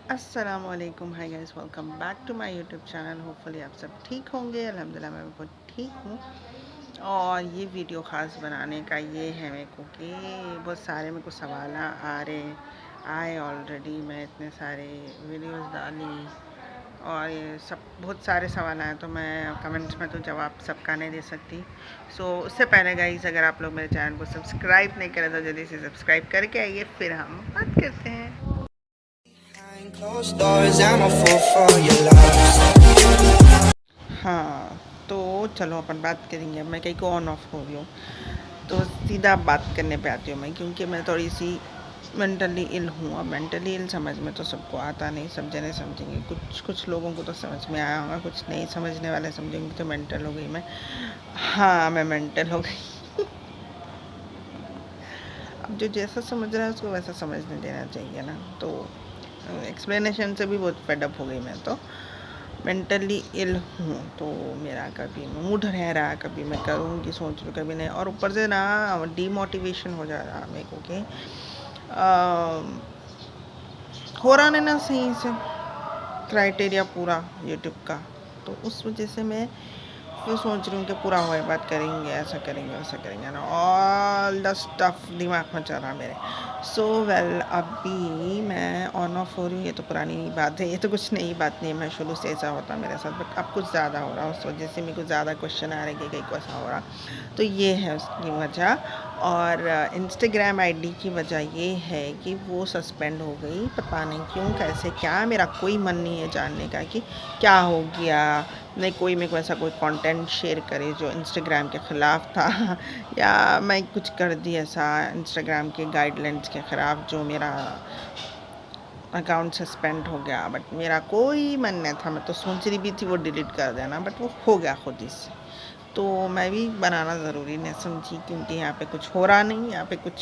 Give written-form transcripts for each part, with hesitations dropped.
अस्सलामुअलैकुम, hi guys, welcome back to my YouTube channel. Hopefully आप सब ठीक होंगे। अल्हम्दुलिल्लाह मैं बहुत ठीक हूँ। और ये वीडियो ख़ास बनाने का ये है मेरे को कि बहुत सारे मेरे को सवाल आ रहे आए ऑलरेडी। मैं इतने सारे वीडियोस डाली और ये सब बहुत सारे सवाल आए, तो मैं कमेंट्स में तो जवाब सबका नहीं दे सकती। उससे पहले गाइस, अगर आप लोग मेरे चैनल को सब्सक्राइब नहीं करें तो जल्दी से सब्सक्राइब करके आइए, फिर हम बात करते हैं। Closed doors, I'm a fool for your love. हाँ, तो चलो अपन बात करेंगे। अब मैं कहीं को ऑन ऑफ हो रही हूँ तो सीधा बात करने पे आती हूँ मैं, क्योंकि मैं थोड़ी सी मेंटली इल हूँ। अब मेंटली इल समझ में तो सबको आता नहीं, सब जने समझेंगे। कुछ कुछ लोगों को तो समझ में आया होगा, कुछ नहीं समझने वाले समझेंगे तो मेंटल हो गई मैं। हाँ, मैं मेंटल हो गई। अब जो जैसा समझ रहा है उसको वैसा समझने देना चाहिए ना। तो एक्सप्लेनेशन से भी बहुत फेडअप हो गई मैं तो। मेंटली इल हूँ तो मेरा कभी मूड रह रहा, कभी मैं करूँगी सोच रही, कभी नहीं। और ऊपर से ना डीमोटिवेशन हो जा रहा मेरे को कि हो रहा नहीं ना सही से क्राइटेरिया पूरा यूट्यूब का। तो उस वजह से मैं फिर सोच रही हूँ कि पूरा होए बात करेंगे, ऐसा करेंगे वैसा करेंगे ना, ऑल द स्टफ दिमाग में चल रहा मेरे। वेल, अभी मैं ऑन ऑफ हो रही हूँ, ये तो पुरानी बात है, ये तो कुछ नई बात नहीं है। मैं शुरू से ऐसा होता मेरे साथ, बट अब कुछ ज़्यादा हो रहा, उस वजह से मेरे को ज़्यादा क्वेश्चन आ रहे कि कहीं को ऐसा हो रहा। तो ये है उसकी वजह। और इंस्टाग्राम आईडी की वजह ये है कि वो सस्पेंड हो गई, पता नहीं क्यों, कैसे, क्या। मेरा कोई मन नहीं है जानने का कि क्या हो गया। नहीं, कोई मेरे को ऐसा कोई कंटेंट शेयर करे जो इंस्टाग्राम के ख़िलाफ़ था या मैं कुछ कर दी ऐसा इंस्टाग्राम के गाइडलाइंस के ख़िलाफ़ जो मेरा अकाउंट सस्पेंड हो गया। बट मेरा कोई मन नहीं था, मैं तो सोच रही भी थी वो डिलीट कर देना, बट वो हो गया खुद ही से। तो मैं भी बनाना ज़रूरी नहीं समझी, क्योंकि यहाँ पे कुछ हो रहा नहीं, यहाँ पे कुछ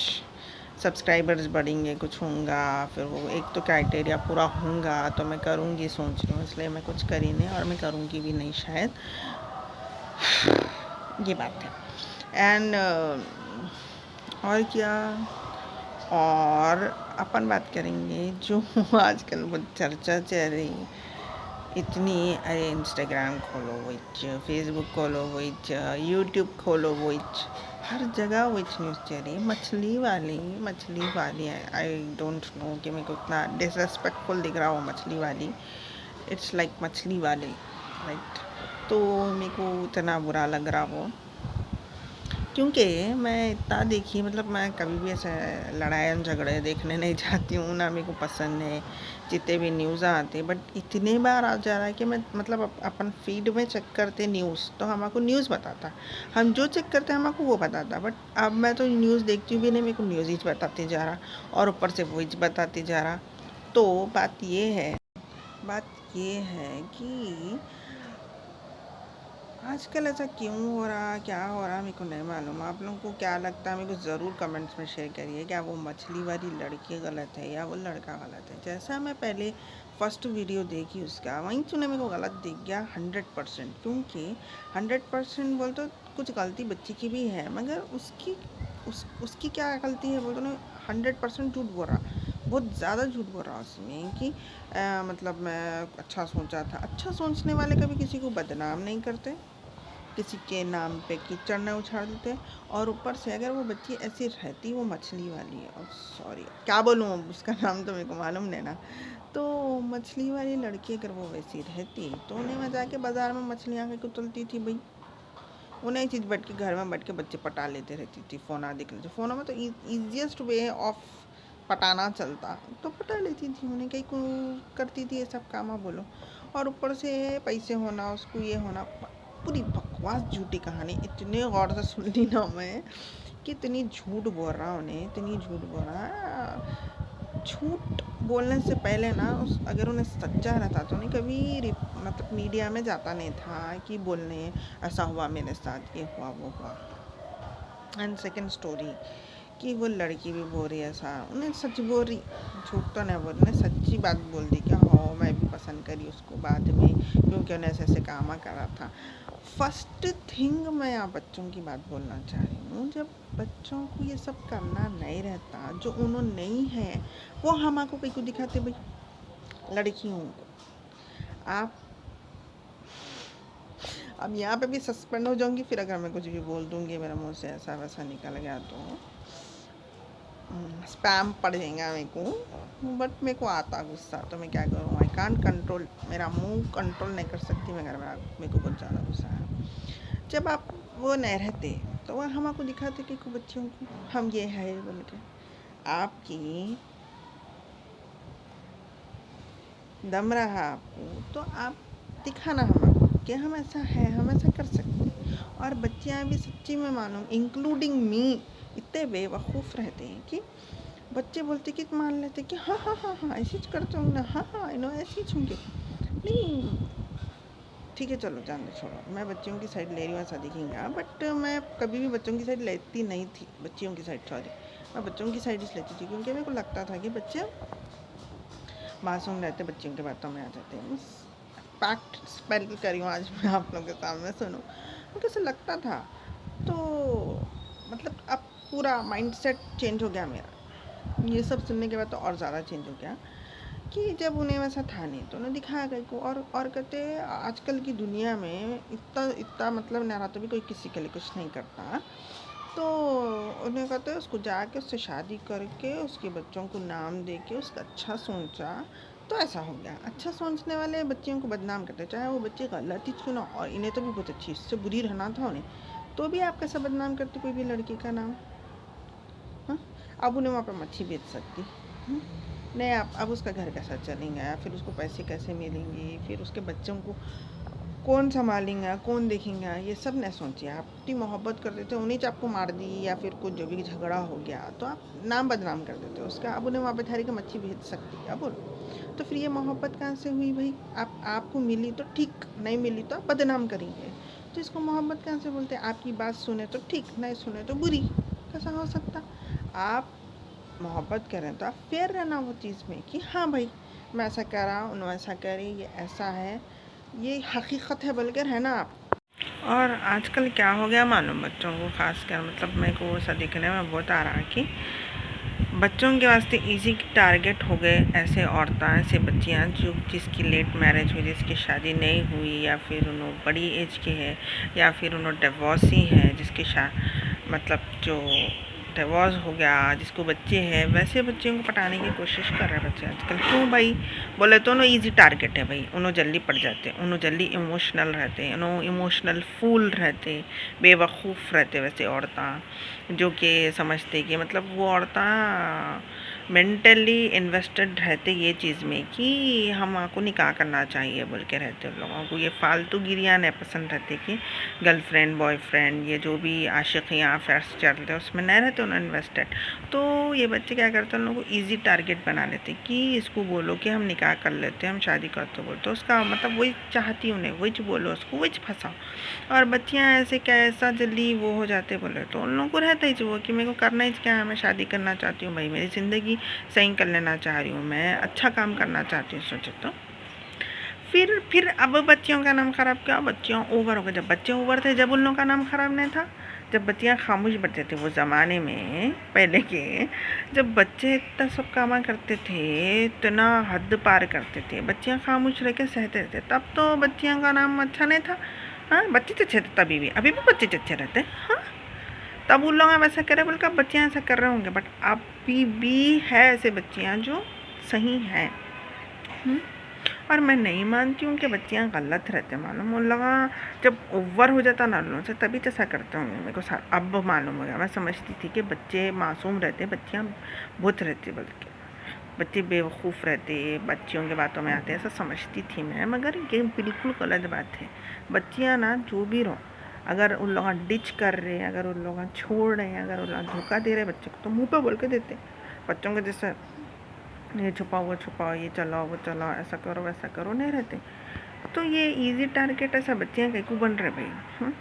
सब्सक्राइबर्स बढ़ेंगे, कुछ होगा, फिर वो एक तो क्राइटेरिया पूरा होगा तो मैं करूँगी सोच रही हूँ। इसलिए मैं कुछ करी नहीं और मैं करूँगी भी नहीं शायद, ये बात है। एंड और क्या, और अपन बात करेंगे जो आजकल बहुत चर्चा चल रही इतनी। अरे इंस्टाग्राम खोलो विच, फेसबुक खोलो विच, यूट्यूब खोलो विच, हर जगह विच न्यूज़ चल रही है। मछली वाली है। आई डोंट नो कि मेरे को इतना डिसरेस्पेक्टफुल दिख रहा हो मछली वाली। इट्स लाइक मछली वाली, राइट। तो मेरे को इतना बुरा लग रहा वो, क्योंकि मैं इतना देखी, मतलब मैं कभी भी ऐसे लड़ाई झगड़े देखने नहीं जाती हूँ ना, मेरे को पसंद है। जितने भी न्यूज़ आते, बट इतने बार आ जा रहा है कि मैं, मतलब अपन फीड में चेक करते न्यूज़ तो हमको न्यूज़ बताता, हम जो चेक करते हैं हमको वो बताता। बट अब मैं तो न्यूज़ देखती हूँ भी नहीं, मेरे को न्यूज़ ही बताते जा रहा और ऊपर से वो ही बताते जा रहा। तो बात ये है कि आजकल ऐसा क्यों हो रहा, क्या हो रहा, मेरे को नहीं मालूम। आप लोगों को क्या लगता है मेरे को ज़रूर कमेंट्स में शेयर करिए। क्या वो मछली वाली लड़की गलत है या वो लड़का गलत है? जैसा मैं पहले फर्स्ट वीडियो देखी उसका, वहीं सुने मेरे को गलत दिख गया 100%। क्योंकि 100% बोल तो कुछ गलती बच्ची की भी है, मगर उसकी क्या गलती है बोल तो ना, 100% झूठ बोल रहा, बहुत ज़्यादा झूठ बोल रहा उसमें कि मतलब मैं अच्छा सोचा था। अच्छा सोचने वाले कभी किसी को बदनाम नहीं करते, किसी के नाम पे कीचड़ न उछाल देते। और ऊपर से अगर वो बच्ची ऐसी रहती, वो मछली वाली है, और सॉरी क्या बोलूँ, उसका नाम तो मेरे को मालूम नहीं ना। तो मछली वाली लड़की अगर वो वैसी रहती तो उन्हें मैं जाके बाज़ार में मछलियाँ क्यों तलती थी भाई? उन्हें चीज़ बैठ के घर में बैठ के बच्चे पटा लेते रहती थी। फ़ोन आ देख लेते, फ़ोनों में तो ईजिएस्ट वे ऑफ पटाना चलता, तो पटा लेती थी। उन्हें कहीं को करती थी ये सब काम, बोलो। और ऊपर से पैसे होना, उसको ये होना, पूरी बकवास झूठी कहानी। इतने गौर से सुन ली ना मैं कि इतनी झूठ बोल रहा उन्हें, इतनी झूठ बोल रहा। झूठ बोलने से पहले ना, अगर उन्हें सच्चा रहता तो नहीं कभी मतलब मीडिया में जाता नहीं था कि बोलने ऐसा हुआ मेरे साथ, ये हुआ वो हुआ। एंड सेकेंड स्टोरी कि वो लड़की भी बोल रही है ऐसा, उन्हें सच बोल रही, झूठ तो नहीं बोल रही, उन्हें सच्ची बात बोल दी कि हाँ मैं भी पसंद करी उसको बाद में, क्योंकि उन्हें ऐसे ऐसे काम करा था। फर्स्ट थिंग, मैं यहाँ बच्चों की बात बोलना चाह रही हूँ। जब बच्चों को ये सब करना नहीं रहता, जो उन्होंने नहीं है, वो हमको कहीं को दिखाते भाई। लड़कियों को। आप अब यहाँ पे भी सस्पेंड हो जाऊंगी, फिर अगर मैं कुछ भी बोल दूंगी मेरा मुंह से ऐसा वैसा निकल गया तो स्पैम पड़ जाएगा मेरे को। बट मेरे को आता गुस्सा, तो मैं क्या करूँ, आई कांट कंट्रोल, मेरा मुंह कंट्रोल नहीं कर सकती मैं, अगर मेरे को कुछ ज़्यादा गुस्सा है। जब आप वो नहीं रहते तो वह हम आपको दिखाते कि बच्चियों को हम ये है बोल के, आपकी दम रहा आपको तो आप दिखाना हमको कि हम ऐसा है, हम ऐसा कर सकते हैं। और बच्चियाँ भी सच्ची में मालूम, इंक्लूडिंग मी, इतने बेवकूफ़ रहते हैं कि बच्चे बोलते कि मान लेते कि हाँ हाँ हाँ हाँ ऐसी करता हूँ ना, हाँ हाँ नो ऐसी छूंगे नहीं। ठीक है चलो जान दो, छोड़ो, मैं बच्चियों की साइड ले रही हूँ ऐसा दिखेगा, बट मैं कभी भी बच्चों की साइड लेती नहीं थी। बच्चियों की साइड सॉरी, मैं बच्चों की साइड इसलिए लेती थी क्योंकि मेरे को लगता था कि बच्चे मासूम रहते, बच्चियों की बातों में आ जाते हैं। फैक्ट स्पेल कर रही हूँ आज मैं आप लोगों के सामने, सुनो तो कैसे लगता था। तो मतलब अब पूरा माइंडसेट चेंज हो गया मेरा, ये सब सुनने के बाद तो और ज़्यादा चेंज हो गया कि जब उन्हें वैसा था नहीं तो उन्हें दिखाया गया को। और कहते आजकल की दुनिया में इतना इतना मतलब नारा तो भी कोई किसी के लिए कुछ नहीं करता, तो उन्हें कहते हैं उसको जाके उससे शादी करके उसके बच्चों को नाम दे के उसका अच्छा सोचा तो ऐसा हो गया। अच्छा सोचने वाले बच्चियों को बदनाम करते, चाहे वो बच्चे गलत ही क्यों ना, और इन्हें तो भी बहुत अच्छी, इससे बुरी रहना था उन्हें, तो भी आप कैसे बदनाम करते कोई भी लड़की का नाम। हाँ, अब उन्हें वहाँ पर मच्छी बेच सकती। नहीं, आप अब उसका घर कैसा चलेंगे, फिर उसको पैसे कैसे मिलेंगे, फिर उसके बच्चों को कौन संभालेंगे, कौन देखेंगे, ये सब नहीं सोचिए। आप इतनी मोहब्बत कर देते, उन्हीं आपको मार दी या फिर कुछ जो भी झगड़ा हो गया तो आप नाम बदनाम कर देते उसका। अब उन्हें वहाँ पे ठहरी के मच्छी भेज सकती है, अब बोलो तो फिर ये मोहब्बत कहाँ से हुई भाई। आपको मिली तो ठीक, नहीं मिली तो आप बदनाम करेंगे, तो इसको मोहब्बत कहाँ से बोलते हैं। आपकी बात सुने तो ठीक, नहीं सुने तो बुरी, कैसा हो सकता। आप मोहब्बत करें तो आप फेयर रहना वो चीज़ में कि हाँ भाई मैं ऐसा कह रहा हूँ, उन्होंने ऐसा कह रही, ये ऐसा है, ये हकीकत है बोल के रहना आप। और आजकल क्या हो गया मालूम, बच्चों को खास कर मतलब मेरे को ऐसा दिखने में बहुत आ रहा है कि बच्चों के वास्ते इजी टारगेट हो गए ऐसे औरतें, ऐसे बच्चियाँ जो जिसकी लेट मैरिज हुई, जिसकी शादी नहीं हुई, या फिर उन्होंने बड़ी एज के है, या फिर उन्होंने डिवोर्सी है, जिसकी मतलब जो डिवोर्स हो गया, जिसको बच्चे हैं, वैसे बच्चियों को पटाने की कोशिश कर रहे हैं बच्चे आजकल। क्यों भाई बोले तो उन्होंने ईजी टारगेट है भाई, उन्होंने जल्दी पड़ जाते, उन्होंने जल्दी इमोशनल रहते, उन्होंने इमोशनल फूल रहते, बेवकूफ़ रहते वैसे औरतें, जो कि समझते कि मतलब वो औरतें मेंटली इन्वेस्टेड रहते ये चीज़ में कि हमको निकाह करना चाहिए बोल के रहते। उन लोगों को ये फालतू गिरियाँ नहीं पसंद रहते कि गर्लफ्रेंड बॉयफ्रेंड ये जो भी आशिकियाँ अफेयर्स चल रहे हैं उसमें नहीं रहते उन्हें इन्वेस्टेड। तो ये बच्चे क्या करते हैं, उन लोगों को ईजी टारगेट बना लेते कि इसको बोलो कि हम निकाह कर लेते हैं, हम शादी करते बोलते, उसका मतलब वही चाहती उन्हें, वही बोलो उसको, वही फंसाओ। और बच्चियाँ ऐसे कैसा जल्दी वो हो जाते बोले तो उन लोगों को रहता ही वो कि मेरे को करना ही क्या है, मैं शादी करना चाहती हूँ भाई, मेरी ज़िंदगी सही कर लेना चाह रही हूँ, मैं अच्छा काम करना चाहती हूँ सोचे तो। फिर अब बच्चियों का नाम ख़राब क्या, बच्चियों ओवर हो गए। जब बच्चे ओवर थे जब उन लोगों का नाम ख़राब नहीं था, जब बच्चियाँ खामोश बैठते थे वो ज़माने में पहले के, जब बच्चे इतना सब काम करते थे, इतना हद पार करते थे, बच्चियाँ खामोश रह के सहते थे, तब तो बच्चियों का नाम अच्छा नहीं था। हाँ, बच्चे अच्छे थे तभी भी, अभी भी बच्चे अच्छे रहते। हाँ, तब उन लोग वैसा करे बोल कर बच्चियाँ ऐसा कर रहे होंगे, बट अभी भी है ऐसे बच्चियाँ जो सही हैं। और मैं नहीं मानती हूँ कि बच्चियाँ गलत रहते, मालूम उन लोग जब ओवर हो जाता ना लोगों से तभी तो ऐसा करते होंगे। मेरे को अब मालूम हो गया, मैं समझती थी कि बच्चे मासूम रहते, बच्चियाँ बहुत रहती, बल्कि बच्चे बेवकूफ़ रहते, बच्चियों के बातों में आते, ऐसा समझती थी मैं। मगर ये बिल्कुल गलत बात है। बच्चियाँ ना जो भी रहो, अगर उन लोग डिच कर रहे हैं, अगर उन लोग छोड़ रहे हैं, अगर उन लोग धोखा दे रहे हैं बच्चों को तो मुँह पे बोल के देते। बच्चों को जैसे ये छुपाओ वो छुपाओ, ये चलाओ वो चलाओ, ऐसा करो वैसा करो, नहीं रहते। तो ये इजी टारगेट ऐसा बच्चियाँ कहीं को बन रहे भाई।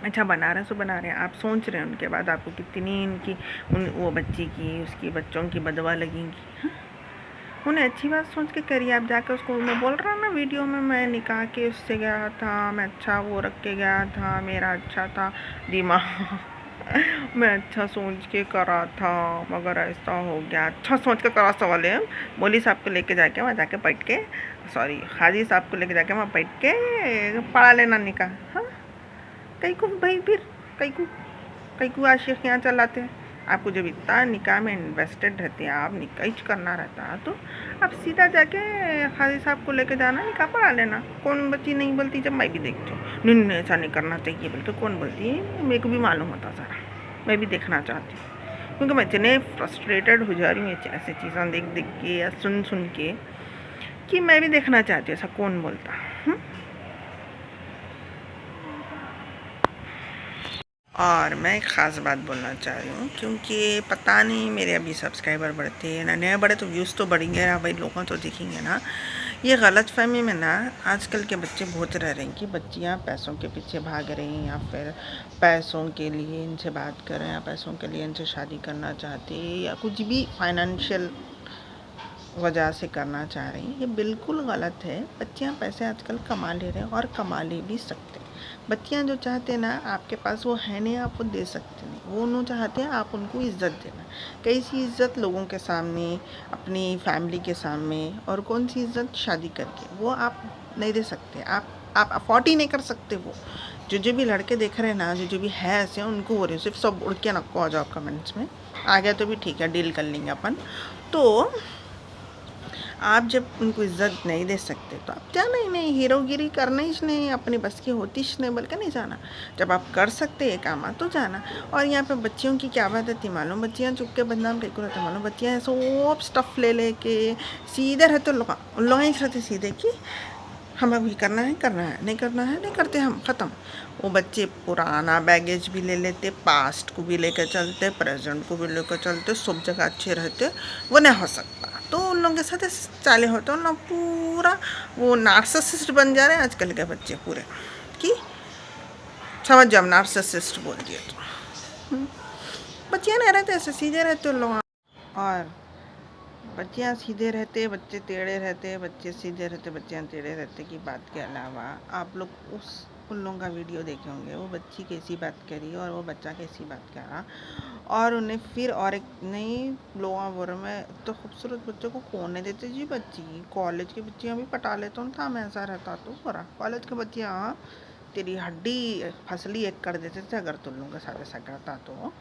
अच्छा बना रहे सो बना रहे हैं, आप सोच रहे हैं उनके बाद आपको कितनी इनकी वो बच्ची की उसकी बच्चों की बदवा लगेंगी। उन्हें अच्छी बात सोच के करिए। आप जाकर उसको, मैं बोल रहा ना वीडियो में, मैं निकाह के उससे गया था, मैं अच्छा वो रख के गया था, मेरा अच्छा था दिमाग मैं अच्छा सोच के करा था मगर ऐसा हो गया। अच्छा सोच के करा सवाल है। मौली साहब को लेके जाके वहाँ जाके बैठ के, सॉरी हाजी साहब को लेके जाके वहाँ बैठ के पढ़ा लेना निकाह। हाँ, कई को भाई फिर कई को आशिक यहाँ चलाते हैं। आपको जब इतना निकाह में इन्वेस्टेड रहते हैं, आप निकाह ही करना रहता है, तो आप सीधा जाके हाजी साहब को लेके जाना, निकाह पढ़ा लेना। कौन बच्ची नहीं बोलती जब मैं भी देखती हूँ नहीं नहीं ऐसा नहीं करना चाहिए बोल के, कौन बोलती है? मेरे को भी मालूम होता सारा, मैं भी देखना चाहती हूँ, क्योंकि मैं इतने फ्रस्ट्रेटेड हो जा रही हूँ ऐसी चीज़ें देख देख के या सुन सुन के, कि मैं भी देखना चाहती हूँ ऐसा कौन बोलता। और मैं एक ख़ास बात बोलना चाह रही हूँ, क्योंकि पता नहीं मेरे अभी सब्सक्राइबर बढ़ते हैं ना, नए बढ़े तो व्यूज़ तो बढ़ेंगे ना भाई, लोगों तो दिखेंगे ना। ये गलत फहमी में ना आजकल के बच्चे बहुत रह रहे हैं कि बच्चियाँ पैसों के पीछे भाग रही हैं, या फिर पैसों के लिए इनसे बात कर रहे हैं, या पैसों के लिए इनसे शादी करना चाहते हैं, या कुछ भी फाइनेंशियल वजह से करना चाह रही हैं। ये बिल्कुल गलत है। बच्चियाँ पैसे आजकल कमा ले रहे हैं और कमा ले भी सकते हैं। बच्चियाँ जो चाहते हैं ना, आपके पास वो है नहीं, आप वो दे सकते नहीं, वो उन्होंने चाहते हैं आप उनको इज़्ज़त देना। कैसी इज़्ज़त? लोगों के सामने, अपनी फैमिली के सामने। और कौन सी इज़्ज़त? शादी करके। वो आप नहीं दे सकते, आप अफोर्ड ही नहीं कर सकते। वो जो भी लड़के देख रहे हैं ना, जो भी है ऐसे, उनको हो रही है सिर्फ सब उड़ के नको आ जाओ कमेंट्स में। आ गया तो भी ठीक है, डील कर लेंगे अपन। तो आप जब उनको इज़्ज़त नहीं दे सकते तो आप जाना ही नहीं, हीरोगिरी करना ही नहीं, अपनी बस की होती ही नहीं, बल्कि नहीं जाना। जब आप कर सकते हैं काम तो जाना। और यहाँ पे बच्चियों की क्या बात है मालूम? बच्चियाँ चुप के बदनाम कहीं को रहते मालूम? बच्चियाँ सब स्टफ़ ले ले के सीधे रहते, लोग ही रहते सीधे कि हमें भी करना है, नहीं करना है, नहीं करते, हम ख़त्म। वो बच्चे पुराना बैगेज भी ले लेते, पास्ट को भी लेकर चलते, प्रेजेंट को भी लेकर चलते, सब जगह अच्छे रहते। वो नहीं हो सकता। तो उन लोगों के साथ चाले होते हैं ना, पूरा वो नार्सिसिस्ट बन जा रहे हैं आजकल के बच्चे पूरे, कि समझ जाओ नार्सिसिस्ट बोल दिए तो। बच्चियाँ नहीं रहते ऐसे, सीधे रहते उन लोग। और बच्चियाँ सीधे रहते, बच्चे टेढ़े रहते, बच्चे सीधे रहते, बच्चियाँ टेढ़े रहते की बात के अलावा आप लोग उन लोगों का वीडियो देखे होंगे, वो बच्ची कैसी बात करी और वो बच्चा कैसी बात कर रहा, और उन्हें फिर और एक नई लोगों बोर में तो खूबसूरत बच्चों को कौन नहीं देते जी। बच्ची कॉलेज की बच्चियाँ भी पटा लेता हूँ था, मैं ऐसा रहता तो हो रहा। कॉलेज की बच्चियाँ तेरी हड्डी फसली एक कर देते थे अगर तुम लोगों के साथ ऐसा करता तो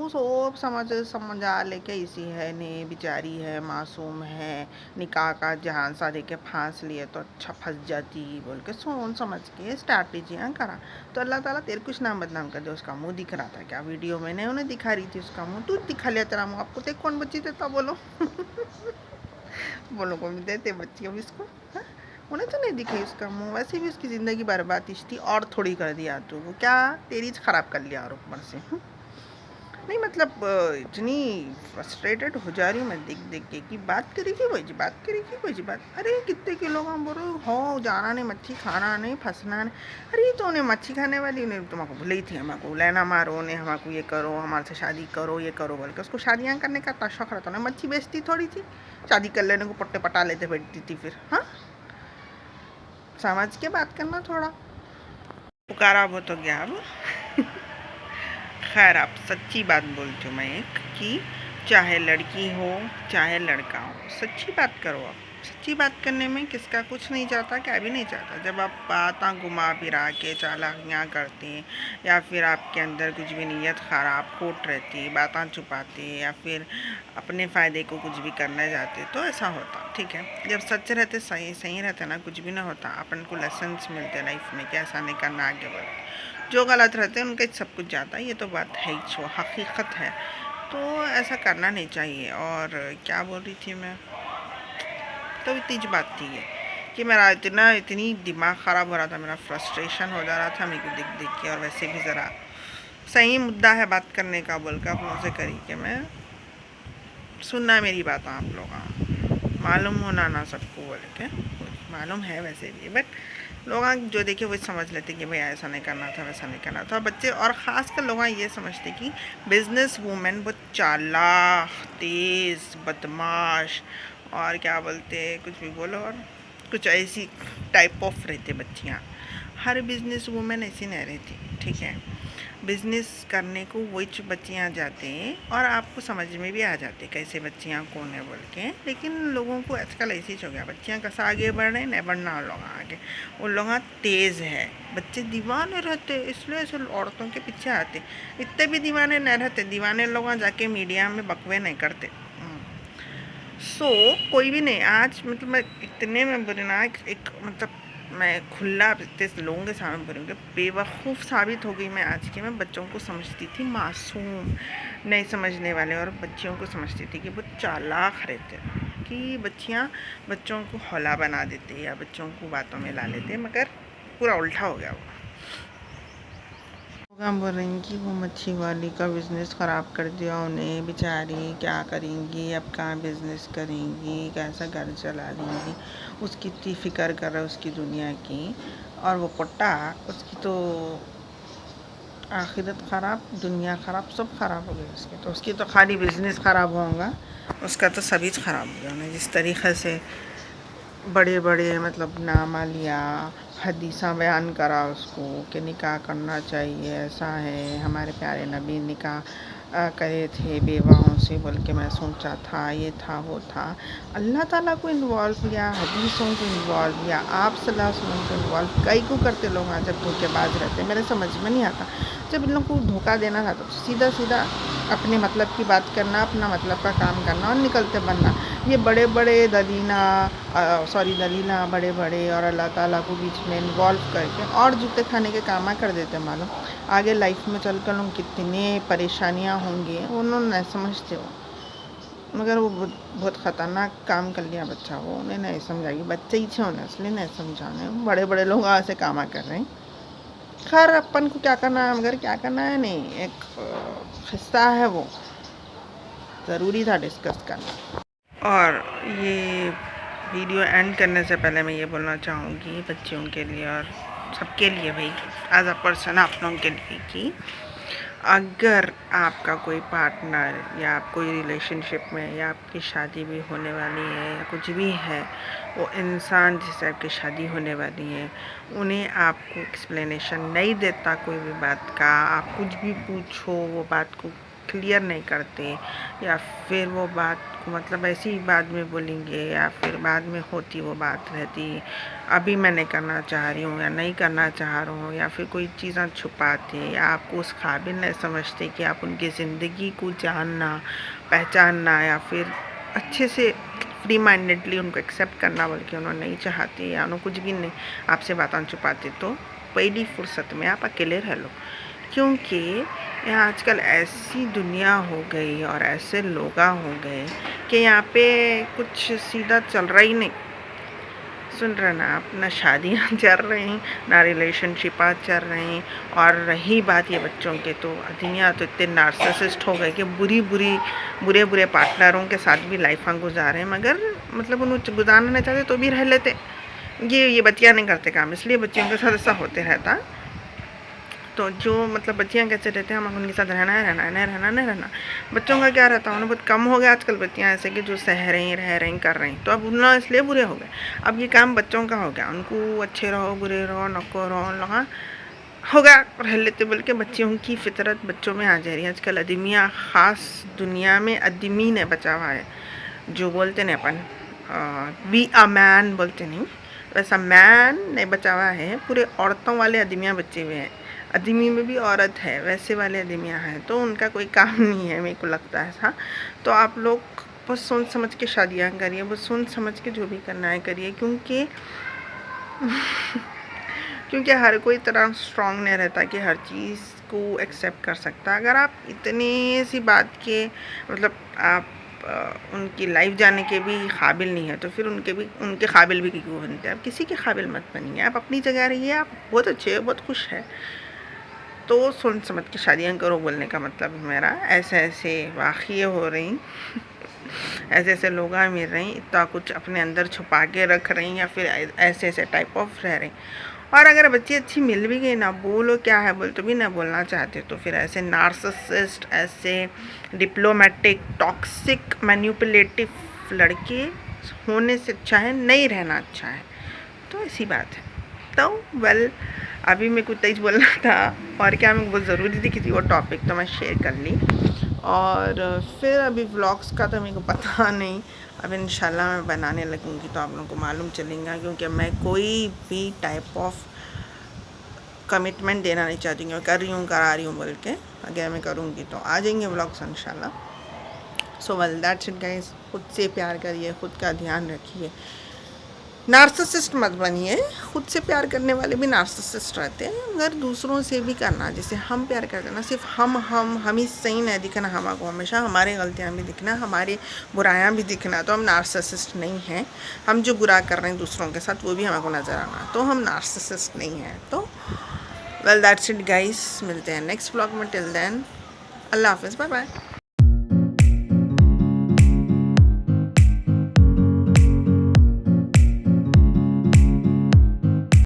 सब समझा लेके इसी है ने बेचारी है, मासूम है, निकाह का जहान सा दे के फांस लिए तो अच्छा फंस जाती बोल के सोच समझ के स्ट्रैटेजियाँ करा। तो अल्लाह ताला तेरे कुछ नाम बदनाम कर दे। उसका मुंह दिख रहा था क्या वीडियो? मैंने उन्हें दिखा रही थी उसका मुंह, तू दिखा लिया तेरा मुँह। आपको देख कौन बच्ची देता बोलो? बोलो कौन देते बच्ची अब इसको? हाँ? उन्हें तो नहीं दिखाई उसका मुँह। वैसे भी उसकी ज़िंदगी बर्बाद थी और थोड़ी कर दिया तो वो क्या तेरी ख़राब कर लिया और ऊपर से। नहीं मतलब इतनी फ्रस्ट्रेटेड हो जा रही हूँ मैं देख देख के कि बात करेगी वही बात करेगी वही बात। अरे कितने किलो का बोल रहे हो, जाना नहीं, मच्छी खाना नहीं, फंसना नहीं। अरे तो उन्हें मच्छी खाने वाली उन्हें तुम्हारे भूल ही थी, हमारे लेना मारो, उन्हें हमारे ये करो, हमारे से शादी करो, ये करो बोल के। उसको शादियाँ करने का इतना शौक रहता, उन्हें मच्छी बेचती थोड़ी थी, शादी कर लेने को पट्टे पटा लेते बैठती थी फिर। हाँ, समझ के बात करना थोड़ा। पुकारा हो तो गया अब। खैर आप सच्ची बात बोलती हूँ मैं एक, कि चाहे लड़की हो चाहे लड़का हो, सच्ची बात करो। आप सच्ची बात करने में किसका कुछ नहीं चाहता, क्या भी नहीं चाहता। जब आप बातें घुमा फिरा के चालाकियाँ करते हैं, या फिर आपके अंदर कुछ भी नीयत ख़राब खोट रहती, बातें छुपाते, या फिर अपने फ़ायदे को कुछ भी करना चाहते, तो ऐसा होता। ठीक है, जब सच रहते, सही रहते ना, कुछ भी ना होता। अपन को लेसन्स मिलते लाइफ में कि ऐसा नहीं करना, आगे बढ़। जो गलत रहते हैं उनका सब कुछ जाता है, ये तो बात है ही, जो हकीकत है। तो ऐसा करना नहीं चाहिए। और क्या बोल रही थी मैं? तो इतनी जो बात थी ये कि मेरा इतनी दिमाग ख़राब हो रहा था, मेरा फ्रस्ट्रेशन हो जा रहा था मेरे को देख देख के। और वैसे भी ज़रा सही मुद्दा है बात करने का बोल कर आप लोगों से करी कि मैं सुनना मेरी बात आप लोग, मालूम होना ना सबको बोल के, मालूम है वैसे भी, बट लोग जो देखे वो समझ लेते कि भाई ऐसा नहीं करना था, वैसा नहीं करना था। बच्चे और ख़ासकर लोग ये समझते कि बिजनेस वूमेन बहुत चालाक, तेज़, बदमाश, और क्या बोलते कुछ भी बोलो, और कुछ ऐसी टाइप ऑफ रहते बच्चियाँ। हर बिजनेस वूमेन ऐसी नहीं रहती, ठीक है। बिज़नेस करने को वही बच्चियाँ जाते हैं और आपको समझ में भी आ जाते कैसे बच्चियाँ कौन है बोल के। लेकिन लोगों को आजकल ऐसे ही हो गया, बच्चियाँ कैसा आगे बढ़ रहे हैं, नहीं बढ़ना उन लोग आगे, उन लोग तेज़ है। बच्चे दीवाने रहते इसलिए ऐसे औरतों के पीछे आते। इतने भी दीवाने नहीं रहते, दीवाने लोग जाके मीडिया में बकवे नहीं करते। कोई भी नहीं आज मतलब मैं इतने में बोले ना, एक मतलब मैं खुला इतने लोगों के सामने बोलूँगी, बेवकूफ़ साबित हो गई मैं आज के। मैं बच्चों को समझती थी मासूम, नहीं समझने वाले, और बच्चियों को समझती थी कि बहुत चालाक रहते, कि बच्चियाँ बच्चों को हौला बना देते या बच्चों को बातों में ला लेते, मगर पूरा उल्टा हो गया वो। हम बोल रही हैं कि वो मच्छी वाली का बिज़नेस ख़राब कर दिया उन्हें, बेचारी क्या करेंगी अब, कहाँ बिज़नेस करेंगी, कैसा घर चला लेंगी, उसकी इतनी फ़िक्र कर रहा है उसकी दुनिया की। और वो पोट्टा, उसकी तो आखिरत ख़राब, दुनिया ख़राब, सब ख़राब हो गया उसकी। तो उसकी तो खाली बिज़नेस ख़राब होगा, उसका तो सभी ख़राब हो गया ना। जिस तरीक़े से बड़े बड़े मतलब नामा लिया, हदीसा बयान करा उसको कि निकाह करना चाहिए, ऐसा है, हमारे प्यारे नबी निकाह करे थे बेवाहों से बोल के मैं सोचा था, ये था वो था। अल्लाह ताला को इन्वॉल्व किया, हदीसों को इन्वॉल्व किया, आप सल्लल्लाहु अलैहि वसल्लम को इन्वॉल्व कई को करते लोग आज जब धोखेबाज रहते। मेरे समझ में नहीं आता, जब इन लोग को धोखा देना था तो सीधा सीधा अपने मतलब की बात करना, अपना मतलब का काम करना और निकलते बनना। ये बड़े बड़े दलीला बड़े बड़े और अल्लाह ताला को बीच में इन्वॉल्व करके और जूते खाने के काम कर देते। मालूम आगे लाइफ में चल कर लोग कितने परेशानियां होंगी, उन्होंने नहीं समझते हो। मगर वो बहुत ख़तरनाक काम कर लिया बच्चा, वो उन्हें नहीं समझाएगी, बच्चे ही छे उन्हें इसलिए नहीं समझाने। बड़े बड़े लोग ऐसे काम कर रहे हैं। खैर अपन को क्या करना है, मगर क्या करना है नहीं, एक हिस्सा है वो, ज़रूरी था डिस्कस करना। और ये वीडियो एंड करने से पहले मैं ये बोलना चाहूँगी बच्चियों के लिए और सबके लिए भाई, एज अ पर्सन आप लोगों के लिए, कि अगर आपका कोई पार्टनर या आप कोई रिलेशनशिप में या आपकी शादी भी होने वाली है या कुछ भी है, वो इंसान जिससे आपकी शादी होने वाली है, उन्हें आपको एक्सप्लेनेशन नहीं देता कोई भी बात का, आप कुछ भी पूछो वो बात को क्लियर नहीं करते, या फिर वो बात को मतलब ऐसी ही बाद में बोलेंगे, या फिर बाद में होती वो बात रहती अभी मैं नहीं करना चाह रही हूँ या नहीं करना चाह रहा हूँ, या फिर कोई चीज़ें छुपाते या आपको उस काबिल नहीं समझते कि आप उनकी ज़िंदगी को जानना पहचानना या फिर अच्छे से फ्री माइंडेडली उनको एक्सेप्ट करना बल्कि उन्होंने नहीं चाहते या उन्होंने कुछ भी नहीं आपसे बातें छुपाते, तो पहली फुर्सत में आप अकेले रह लो। क्योंकि यहाँ आजकल ऐसी दुनिया हो गई और ऐसे लोग हो गए कि यहाँ पे कुछ सीधा चल रहा ही नहीं। सुन रहे ना आप, ना शादियाँ चल रही ना रिलेशनशिप चल रही। और रही बात ये बच्चों के, तो दुनिया तो इतने नार्सिसिस्ट हो गए कि बुरे बुरे पार्टनरों के साथ भी लाइफ गुजार हैं, मगर मतलब उन्हें गुजारना नहीं चाहते तो भी रह लेते। ये बच्चियाँ नहीं करते काम, इसलिए बच्चियों के साथ ऐसा होते रहता। तो जो मतलब बच्चियाँ कैसे रहते हैं, हम उनके साथ रहना है नहीं रहना। बच्चों का क्या रहता है, उन्हें बहुत कम हो गया आजकल बच्चियाँ ऐसे कि जो सह रही रह रही कर रही, तो अब उन्हें इसलिए बुरे हो गए। अब ये काम बच्चों का हो गया, उनको अच्छे रहो बुरे रहो नको रहो लगा होगा रह लेते, बल्कि बच्चियों की फितरत बच्चों में आ जा रही है आजकल। अदमिया ख़ास दुनिया में अदमी ने बचा हुआ है, जो बोलते नहीं अपन बी अ मैन बोलते नहीं, वैसा मैन नहीं बचा हुआ है, पूरे औरतों वाले अदमियाँ बचे हुए हैं। आदमी में भी औरत है, वैसे वाले आदमियाँ हैं, तो उनका कोई काम नहीं है, मेरे को लगता है ऐसा। तो आप लोग बहुत सोच समझ के शादियाँ करिए, बहुत सोच समझ के जो भी करना है करिए, क्योंकि क्योंकि हर कोई तरह स्ट्रांग नहीं रहता कि हर चीज़ को एक्सेप्ट कर सकता। अगर आप इतनी सी बात के मतलब आप उनकी लाइफ जाने के भी काबिल नहीं है, तो फिर उनके काबिल भी क्यों बनते हैं। आप किसी के काबिल मत बनिए, आप अपनी जगह रहिए, आप बहुत अच्छे हैं, बहुत खुश है, तो सोच समझ के शादियाँ करो। बोलने का मतलब मेरा ऐसे ऐसे वाक़ये हो रही ऐसे ऐसे लोग मिल रही, इतना कुछ अपने अंदर छुपा के रख रही, या फिर ऐसे ऐसे टाइप ऑफ रह रही। और अगर बच्ची अच्छी मिल भी गई ना, बोलो क्या है बोल तो भी ना बोलना चाहते, तो फिर ऐसे नार्सिसिस्ट, ऐसे डिप्लोमेटिक टॉक्सिक मैनिपुलेटिव लड़के होने से अच्छा है नहीं रहना अच्छा है। तो ऐसी बात है। तो वेल अभी मेरे को तेज बोलना था और क्या मेरे को ज़रूरी थी किसी और टॉपिक तो मैं शेयर कर ली। और फिर अभी व्लॉग्स का तो मेरे को पता नहीं, अब इंशाल्लाह मैं बनाने लगूँगी तो आप लोगों को मालूम चलेगा, क्योंकि मैं कोई भी टाइप ऑफ कमिटमेंट देना नहीं चाहती हूँ। मैं कर रही हूँ करा रही हूँ बोल के, अगर मैं करूँगी तो आ जाएंगे व्लॉग्स इंशाल्लाह। So well that's it guys, खुद से प्यार करिए, खुद का ध्यान रखिए, नार्सिसिस्ट मत बनिए। खुद से प्यार करने वाले भी नार्सिसिस्ट रहते हैं, अगर दूसरों से भी करना, जैसे हम प्यार करते हैं ना, सिर्फ हम ही सही नहीं दिखना, हमको हमेशा हमारे गलतियाँ भी दिखना, हमारी बुराइयाँ भी दिखना, तो हम नार्सिसिस्ट नहीं हैं। हम जो बुरा कर रहे हैं दूसरों के साथ वो भी हमको नज़र आना, तो हम नार्सिसिस्ट नहीं हैं। तो वेल दैट्स इट गाइस, मिलते हैं नेक्स्ट व्लॉग में। टिल देन अल्लाह हाफ़िज़, बाय बाय।